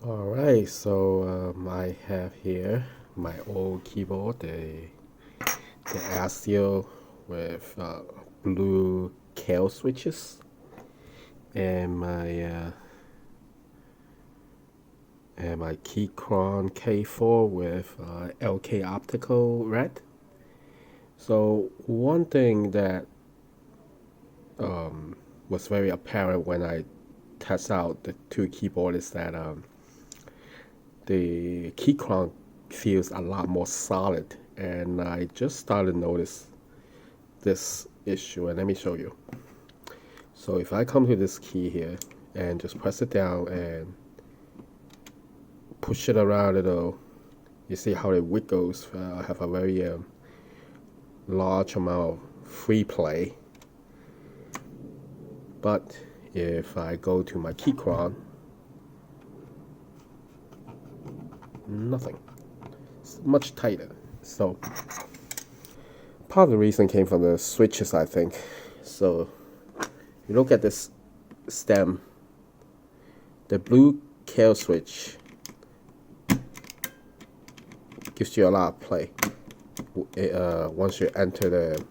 Alright, so I have here my old keyboard, the Azio with blue kailh switches, and my Keychron K4 with LK optical red. So one thing that was very apparent when I test out the two keyboards is that the Keychron feels a lot more solid, and I just started to notice this issue, and let me show you. So if I come to this key here and just press it down and push it around a little, you see how it wiggles. I have a very large amount of free play. But if I go to my Keychron, nothing. It's much tighter. So part of the reason came from the switches, I think. So you look at this stem, the blue kailh switch gives you a lot of play once you enter the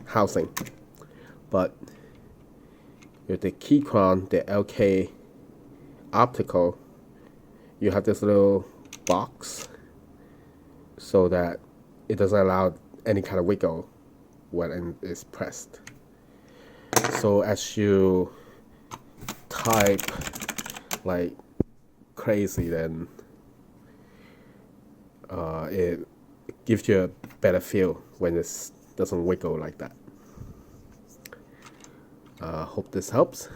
housing. But with the Keychron, the LK optical, you have this little box so that it doesn't allow any kind of wiggle when it's pressed. So as you type like crazy, then it gives you a better feel when it doesn't wiggle like that. Hope this helps.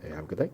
Hey, have a good day.